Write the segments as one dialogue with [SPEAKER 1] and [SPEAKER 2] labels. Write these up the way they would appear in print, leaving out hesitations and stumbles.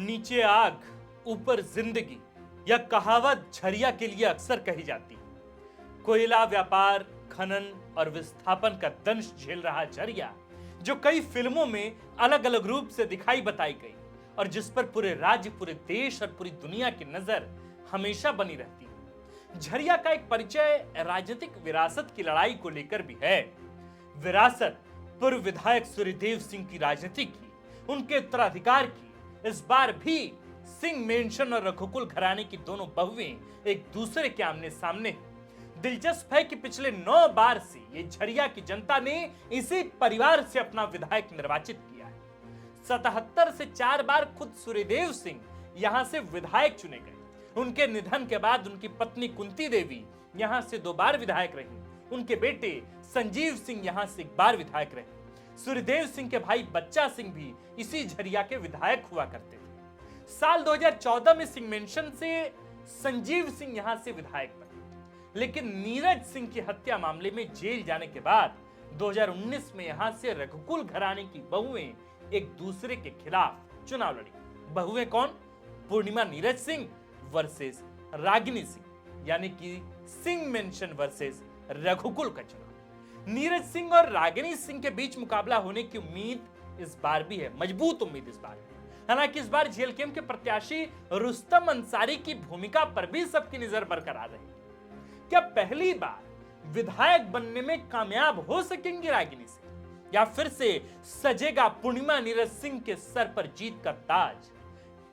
[SPEAKER 1] नीचे आग ऊपर जिंदगी, यह कहावत झरिया के लिए अक्सर कही जाती है। कोयला व्यापार, खनन और विस्थापन का दंश झेल रहा झरिया, जो कई फिल्मों में अलग अलग रूप से दिखाई बताई गई और जिस पर पूरे राज्य, पूरे देश और पूरी दुनिया की नजर हमेशा बनी रहती है। झरिया का एक परिचय राजनीतिक विरासत की लड़ाई को लेकर भी है। विरासत पूर्व विधायक सूर्यदेव सिंह की राजनीति की, उनके उत्तराधिकार की। इस बार भी सिंह मेंशन और रघुकुल घराने की दोनों बहुएं एक दूसरे के आमने सामने हैं। दिलचस्प है कि पिछले 9 बार से ये झरिया की जनता ने इसी परिवार से अपना विधायक निर्वाचित किया है। 77 से 4 बार खुद सूर्यदेव सिंह यहां से विधायक चुने गए। उनके निधन के बाद उनकी पत्नी कुंती देवी यहां से 2 बार विधायक रही। उनके बेटे संजीव सिंह यहां से 1 बार विधायक रहे। सूर्यदेव सिंह के भाई बच्चा सिंह भी इसी झरिया के विधायक हुआ करते थे। साल 2014 में सिंह मेंशन से संजीव सिंह यहां से विधायक बने, लेकिन नीरज सिंह की हत्या मामले में जेल जाने के बाद 2019 में यहां से रघुकुल घराने की बहुएं एक दूसरे के खिलाफ चुनाव लड़ी। बहुएं कौन? पूर्णिमा नीरज सिंह वर्सेस रागिनी सिंह, यानी कि सिंह मेंशन वर्सेस रघुकुल का चुनाव। नीरज सिंह और रागिनी सिंह के बीच मुकाबला होने की उम्मीद इस बार भी है, मजबूत उम्मीद इस बार है। हालांकि इस बार जेएलकेएम के प्रत्याशी रुस्तम अंसारी की भूमिका पर भी सबकी नजर बरकरार रही। क्या पहली बार विधायक बनने में कामयाब हो सकेंगे रागिनी सिंह, या फिर से सजेगा पूर्णिमा नीरज सिंह के सर पर जीत का ताज?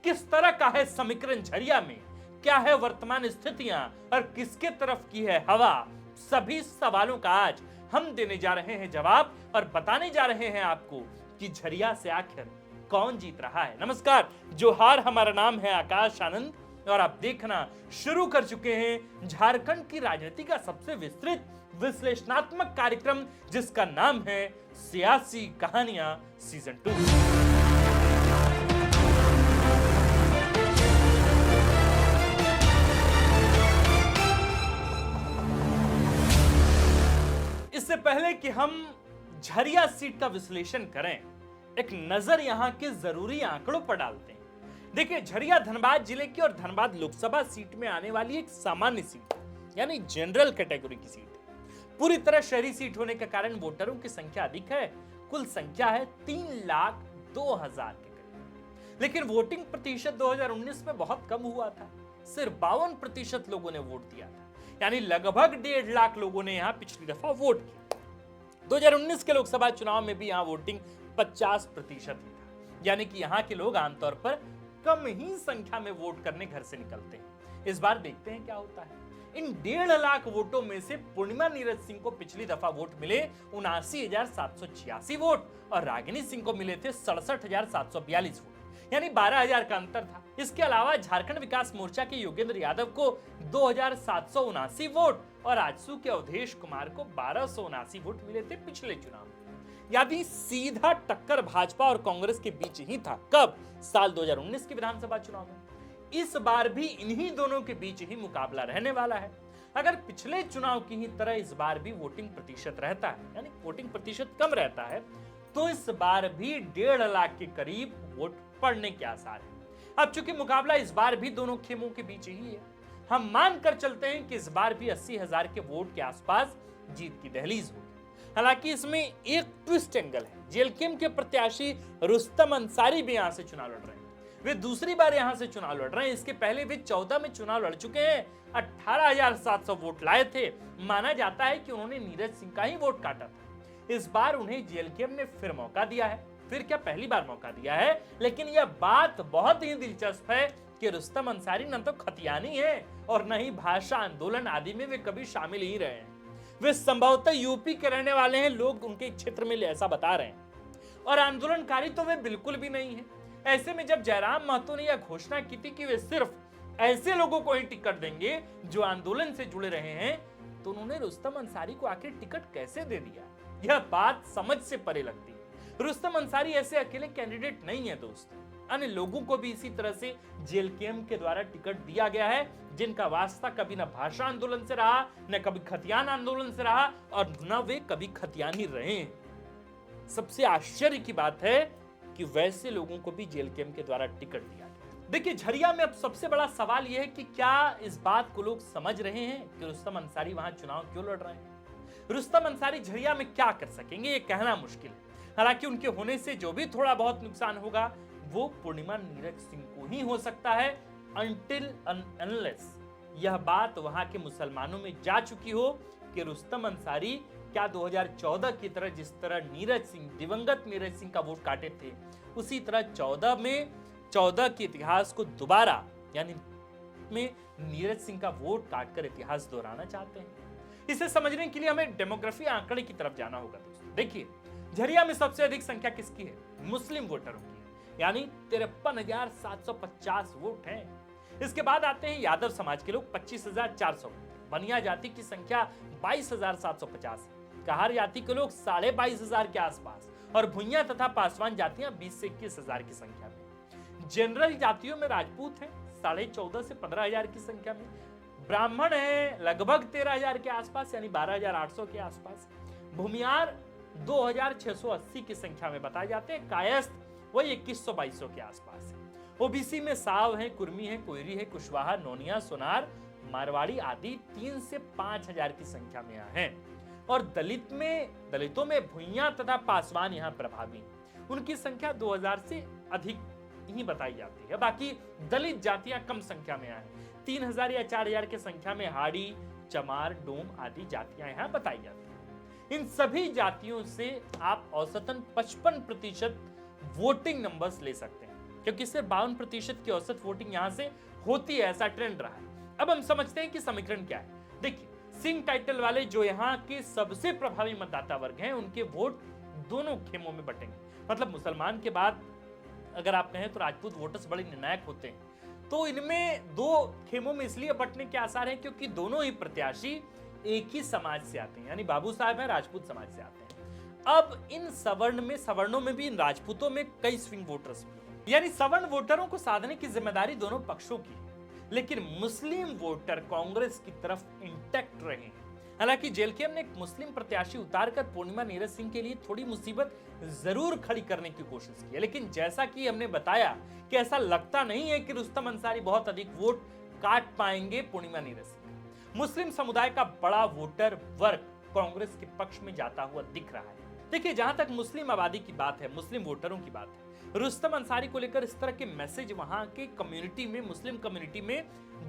[SPEAKER 1] किस तरह का है समीकरण झरिया में, क्या है वर्तमान स्थितियां और किसके तरफ की है हवा? सभी सवालों का आज हम देने जा रहे हैं जवाब और बताने जा रहे हैं आपको कि झरिया से आखिर कौन जीत रहा है। नमस्कार, जोहार, हमारा नाम है आकाश आनंद और आप देखना शुरू कर चुके हैं झारखंड की राजनीति का सबसे विस्तृत विश्लेषणात्मक कार्यक्रम, जिसका नाम है सियासी कहानियां सीजन 2। इससे पहले कि हम झरिया सीट का विश्लेषण करें, एक नजर यहां के जरूरी आंकड़ों पर डालते हैं। देखिए, झरिया धनबाद जिले की और धनबाद लोकसभा सीट में आने वाली एक सामान्य सीट है, यानी जनरल कैटेगरी की सीट है। पूरी तरह शहरी सीट होने के कारण वोटरों की संख्या अधिक है। कुल संख्या है 3,02,000 के करीब। लेकिन वोटिंग प्रतिशत 2019 में बहुत कम हुआ था। सिर्फ 52% लोगों ने वोट दिया था, यानी लगभग 1.5 लाख लोगों ने यहां पिछली दफा वोट किया। 2019 के लोकसभा चुनाव में भी यहां वोटिंग 50% ही था, यानी कि यहां के लोग आमतौर पर कम ही संख्या में वोट करने घर से निकलते हैं। इस बार देखते हैं क्या होता है। इन 1.5 लाख वोटों में से पूर्णिमा नीरज सिंह को पिछली दफा वोट मिले 79,786 वोट और रागिनी सिंह को मिले थे 67,742 वोट, यानी 12,000 का अंतर था। इसके अलावा झारखंड विकास मोर्चा के योगेंद्र यादव को 2,779 वोट और आजसू के अवधेश कुमार को 1,279 वोट मिले थे पिछले चुनाव में। यानी सीधा टक्कर भाजपा और कांग्रेस के बीच ही था। कब? साल 2019 के विधानसभा चुनाव में। इस बार भी इन्हीं दोनों के बीच ही मुकाबला रहने वाला है। अगर पिछले चुनाव की ही तरह इस बार भी वोटिंग प्रतिशत रहता है, यानी वोटिंग प्रतिशत कम रहता है, तो इस बार भी 1.5 लाख के करीब वोट पड़ने के आसार है। अब चूंकि मुकाबला इस बार भी दोनों खेमों के बीच ही है, हम मानकर चलते हैं कि इस बार भी 80,000 के वोट के आसपास जीत की दहलीज होगी। हालांकि इसमें एक ट्विस्ट एंगल है। जेएलकेएम के प्रत्याशी रुस्तम अंसारी भी यहां से चुनाव लड़ रहे हैं। वे दूसरी बार यहां से चुनाव लड़ रहे हैं। इसके पहले वे 14 में चुनाव लड़ चुके हैं, 18,700 वोट लाए थे। माना जाता है कि उन्होंने नीरज सिंह का ही वोट काटा था। इस बार उन्हें जेएलकेएम ने फिर मौका दिया है। फिर क्या, पहली बार मौका दिया है। लेकिन यह बात बहुत ही दिलचस्प है कि रुस्तम अंसारी न तो खतियानी है और न ही भाषा आंदोलन आदि में वे कभी शामिल ही रहे हैं। वे संभवतः यूपी के रहने वाले हैं, लोग उनके क्षेत्र में ऐसा बता रहे हैं, और आंदोलनकारी तो वे बिल्कुल भी नहीं है। ऐसे में जब जयराम महतो ने यह घोषणा की थी कि वे सिर्फ ऐसे लोगों को ही टिकट देंगे जो आंदोलन से जुड़े रहे हैं, तो उन्होंने रुस्तम अंसारी को आखिर टिकट कैसे दे दिया? यह बात समझ से परे लगती है। रुस्तम अंसारी ऐसे अकेले कैंडिडेट नहीं है दोस्त। अन्य लोगों को भी इसी तरह से जेएलकेएम के द्वारा टिकट दिया गया है, जिनका वास्ता कभी न भाषा आंदोलन से रहा, न कभी खतियान आंदोलन से रहा और न वे कभी खतियानी रहे। सबसे आश्चर्य की बात है कि वैसे लोगों को भी जेएलकेएम के द्वारा टिकट दिया गया। देखिए झरिया में अब सबसे बड़ा सवाल यह है कि क्या इस बात को लोग समझ रहे हैं कि रुस्तम अंसारी वहां चुनाव क्यों लड़ रहे हैं। रुस्तम अंसारी झरिया में क्या कर सकेंगे ये कहना मुश्किल है। हालांकि उनके होने से जो भी थोड़ा बहुत नुकसान होगा वो पूर्णिमा नीरज सिंह को ही हो सकता है, अनटिल अनलेस यह बात वहां के मुसलमानों में जा चुकी हो कि रुस्तम अंसारी क्या 2014 की तरह जिस तरह नीरज सिंह, दिवंगत नीरज सिंह का वोट काटे थे, उसी तरह 14 के इतिहास को दोबारा यानी में नीरज सिंह का वोट काटकर इतिहास दोहराना चाहते हैं। इसे समझने के लिए हमें डेमोग्राफी आंकड़े की तरफ जाना होगा दोस्तों। देखिए झरिया में सबसे अधिक संख्या किसकी है? मुस्लिम वोटरों की है, यानी 53,750 वोट हैं। इसके बाद आते हैं यादव समाज के लोग 25,400, बनिया जाति की संख्या 22,750, कहार जाति के लोग 22,500 के आसपास और भुइयां तथा पासवान जातियां 20 से 21,000 की संख्या में। जनरल जातियों में राजपूत हैं 14,500 से 15,000 की संख्या में, ब्राह्मण है लगभग 13,000 के आसपास यानी 12,800 के आसपास, भूमियार 2,680 की संख्या में बताए जाते हैं, कायस्थ वही 2,100-2,200 के आसपास है। ओबीसी में साव है, कुर्मी है, कोयरी है, कुशवाहा, नोनिया, सोनार, मारवाड़ी आदि 3 से 5,000 की संख्या में यहाँ हैं। और दलितों में भुइयां तथा पासवान यहाँ प्रभावी, उनकी संख्या 2,000 से अधिक ही बताई जाती है। बाकी दलित जातियां कम संख्या में हैं, 3,000 या 4,000 की संख्या में हाड़ी, चमार, डोम आदि जातियां यहाँ बताई जाती हैं। इन सभी जातियों से आप औसतन 55% वोटिंग नंबर्स ले सकते हैं, क्योंकि सिर्फ 52% की औसत वोटिंग यहाँ से होती है, ऐसा ट्रेंड रहा है। अब हम समझते हैं कि समीकरण क्या है। देखिए सिंह टाइटल वाले जो यहाँ के सबसे प्रभावी मतदाता वर्ग हैं, उनके वोट दोनों खेमों में बटेंगे। मतलब मुसलमान के बाद अगर आप कहें तो राजपूत वोटर्स बड़े निर्णायक होते हैं। तो इनमें दो खेमों में इसलिए बंटने के आसार हैं क्योंकि दोनों ही प्रत्याशी एक ही समाज से आते हैं, यानी बाबू साहब हैं राजपूत समाज से आते हैं। अब इन सवर्णों में भी इन राजपूतों में कई स्विंग वोटर्स, यानी सवर्ण वोटरों को साधने की जिम्मेदारी दोनों पक्षों की है। लेकिन मुस्लिम वोटर कांग्रेस की तरफ इंटैक्ट रहे हैं। हालांकि जेएलकेएम ने एक मुस्लिम प्रत्याशी उतारकर पूर्णिमा नीरज सिंह के लिए थोड़ी मुसीबत जरूर खड़ी करने की कोशिश की है, लेकिन जैसा कि हमने बताया कि ऐसा लगता नहीं है कि रुस्तम अंसारी बहुत अधिक वोट काट पाएंगे पूर्णिमा नीरज सिंह। मुस्लिम समुदाय का बड़ा वोटर वर्ग कांग्रेस के पक्ष में जाता हुआ दिख रहा है। देखिए जहां तक मुस्लिम आबादी की बात है, मुस्लिम वोटरों की बात है, रुस्तम अंसारी को लेकर इस तरह के मैसेज वहां के कम्युनिटी में, मुस्लिम कम्युनिटी में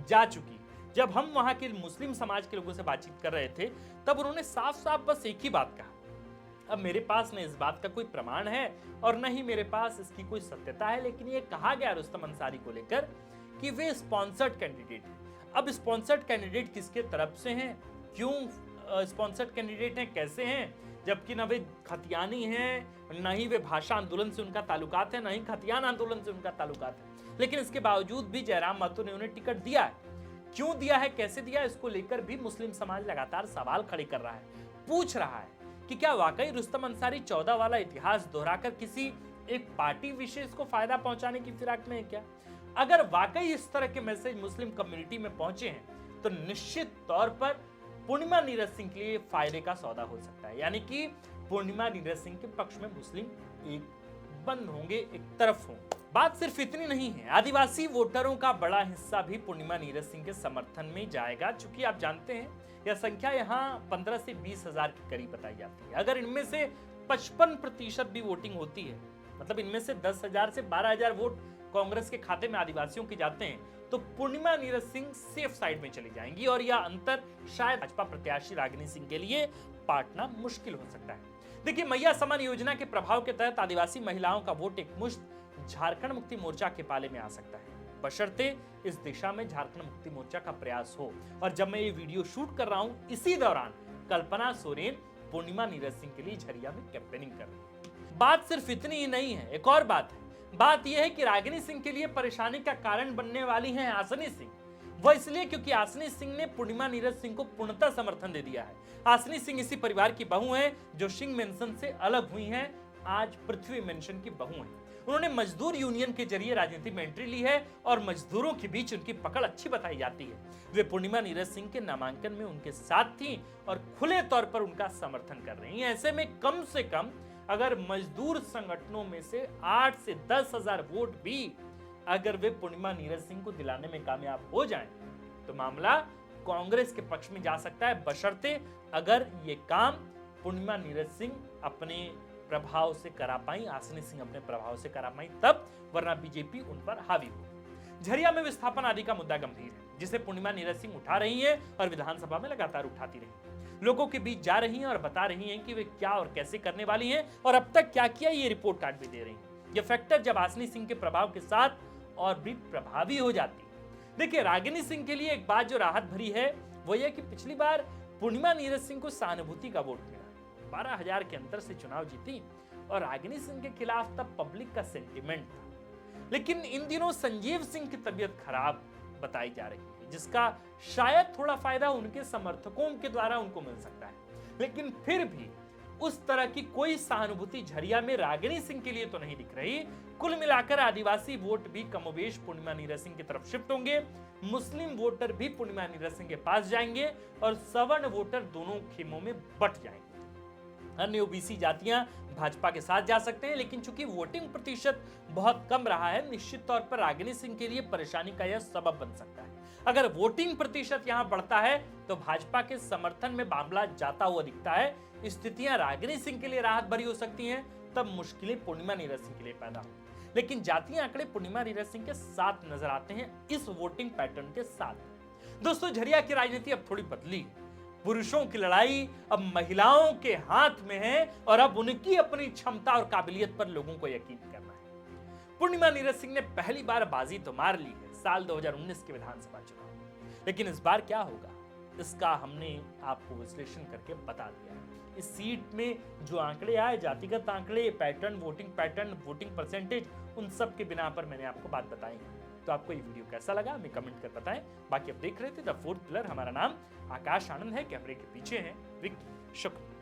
[SPEAKER 1] जा चुकी। जब हम वहां के मुस्लिम समाज के लोगों से बातचीत कर रहे थे तब उन्होंने साफ साफ बस एक ही बात कहा। अब मेरे पास न इस बात का कोई प्रमाण है और न ही मेरे पास इसकी कोई सत्यता है, लेकिन ये कहा गया रुस्तम अंसारी को लेकर कि वे स्पॉन्सर्ड कैंडिडेट हैं। अब स्पॉन्सर्ड कैंडिडेट किसके तरफ से हैं, क्यों स्पॉन्सर्ड कैंडिडेट हैं, कैसे हैं, जबकि न वे खतियानी हैं, न ही वे भाषा आंदोलन से उनका ताल्लुकात है, न ही खतियान आंदोलन से उनका ताल्लुकात है। लेकिन इसके बावजूद भी जयराम महतो ने उन्हें टिकट दिया है। क्यों दिया है, कैसे दिया है, इसको लेकर भी मुस्लिम समाज लगातार सवाल खड़े कर रहा है, पूछ रहा है कि क्या वाकई रुस्तम अंसारी 14 वाला इतिहास दोहराकर किसी एक पार्टी विशेष को फायदा पहुंचाने की फिराक में है क्या? अगर वाकई इस तरह के मैसेज मुस्लिम कम्युनिटी में पहुंचे हैं तो निश्चित तौर पर पूर्णिमा नीरज सिंह के लिए फायदे का सौदा हो सकता है, यानी कि पूर्णिमा नीरज सिंह के पक्ष में मुस्लिम एक बंद होंगे, एक तरफ होंगे। बात सिर्फ इतनी नहीं है, आदिवासी वोटरों का बड़ा हिस्सा भी पूर्णिमा नीरज सिंह के समर्थन में जाएगा। चूंकि आप जानते हैं यह संख्या यहाँ 15 से 20,000 के करीब बताई जाती है। अगर इनमें से 55% भी वोटिंग होती है, मतलब इनमें से 10,000 से 12,000 वोट कांग्रेस के खाते में आदिवासियों के जाते हैं, तो पूर्णिमा नीरज सिंह सेफ साइड में चली जाएंगी और यह अंतर शायद भाजपा प्रत्याशी रागिनी सिंह के लिए पाटना मुश्किल हो सकता है। देखिए मैया समान योजना के प्रभाव के तहत आदिवासी महिलाओं का वोट एक मुश्त झारखंड मुक्ति मोर्चा के पाले में आ सकता है, बशर्ते इस दिशा में झारखंड मुक्ति मोर्चा का प्रयास हो। और जब मैं ये वीडियो शूट कर रहा हूं, इसी दौरान कल्पना सोरेन पूर्णिमा नीरज सिंह के लिए झरिया में कैंपेनिंग कर रही है। बात सिर्फ इतनी ही नहीं है, एक और बात है। बात यह है कि रागिनी सिंह के लिए परेशानी का कारण बनने वाली हैं आसनी सिंह। वह इसलिए क्योंकि आसनी सिंह ने पूर्णिमा नीरज सिंह को पूर्णतः समर्थन दे दिया है। आसनी सिंह इसी परिवार की बहू हैं जो सिंह मेंशन से अलग हुई हैं, आज पृथ्वी मेंशन की बहू हैं। उन्होंने मजदूर यूनियन के जरिए राजनीति में एंट्री ली है और मजदूरों के बीच उनकी पकड़ अच्छी बताई जाती है। वे पूर्णिमा नीरज सिंह के नामांकन में उनके साथ थी और खुले तौर पर उनका समर्थन कर रही हैं। ऐसे में कम से कम अगर मजदूर संगठनों में से 8 से 10,000 वोट भी अगर वे पूर्णिमा नीरज सिंह को दिलाने में कामयाब हो जाएं, तो मामला कांग्रेस के पक्ष में जा सकता है, बशर्ते अगर ये काम पूर्णिमा नीरज सिंह अपने प्रभाव से करा पाई, आसनी सिंह अपने प्रभाव से करा पाई तब, वरना बीजेपी उन पर हावी हो। झरिया में विस्थापन आदि का मुद्दा गंभीर है, जिसे पूर्णिमा नीरज सिंह उठा रही हैं और विधानसभा में लगातार उठाती रही, लोगों के बीच जा रही हैं और बता रही हैं कि वे क्या और कैसे करने वाली हैं और अब तक क्या किया, ये रिपोर्ट कार्ड भी दे रही हैं। ये फैक्टर जब आसनी सिंह के प्रभाव के साथ और भी प्रभावी हो जाती है। देखिए, रागिनी सिंह के लिए एक बात जो राहत भरी है वो यह कि पिछली बार पूर्णिमा नीरज सिंह को सहानुभूति का वोट मिला, 12,000 के अंतर से चुनाव जीती और रागिनी सिंह के खिलाफ तब पब्लिक का सेंटिमेंट था। लेकिन इन दिनों संजीव सिंह की तबीयत खराब बताई जा रही है, जिसका शायद थोड़ा फायदा उनके समर्थकों के द्वारा उनको मिल सकता है, लेकिन फिर भी उस तरह की कोई सहानुभूति झरिया में रागिनी सिंह के लिए तो नहीं दिख रही। कुल मिलाकर आदिवासी वोट भी कमोबेश पूर्णिमा नीरज सिंह की तरफ शिफ्ट होंगे, मुस्लिम वोटर भी पूर्णिमा नीरज सिंह के पास जाएंगे और सवर्ण वोटर दोनों खेमों में बट जाएंगे। अन्य ओबीसी जातियां भाजपा के साथ जा सकते हैं, लेकिन चूंकि वोटिंग प्रतिशत बहुत कम रहा है, निश्चित तौर पर रागिनी सिंह के लिए परेशानी का यह सबब बन सकता है। अगर वोटिंग प्रतिशत यहां बढ़ता है तो भाजपा के समर्थन में मामला जाता हुआ दिखता है, स्थितियां रागिनी सिंह के लिए राहत भरी हो सकती हैं, तब मुश्किलें पूर्णिमा नीरज सिंह के लिए पैदा हो। लेकिन जातीय आंकड़े पूर्णिमा नीरज सिंह के साथ नजर आते हैं इस वोटिंग पैटर्न के साथ। दोस्तों, झरिया की राजनीति अब थोड़ी बदली है, पुरुषों की लड़ाई अब महिलाओं के हाथ में है और अब उनकी अपनी क्षमता और काबिलियत पर लोगों को यकीन करना है। पूर्णिमा नीरज सिंह ने पहली बार बाजी तो मार ली है साल 2019 के विधानसभा चुनाव, लेकिन इस बार क्या होगा इसका हमने आपको विश्लेषण करके बता दिया है। इस सीट में जो आंकड़े आए, जातिगत आंकड़े, पैटर्न, वोटिंग परसेंटेज, उन सब के बिना पर मैंने आपको बात बताई है। तो आपको ये वीडियो कैसा लगा हमें कमेंट कर बताएं। बाकी अब देख रहे थे द फोर्थ पिलर, हमारा नाम आकाश आनंद है, कैमरे के पीछे है विक्की। शुक्रिया।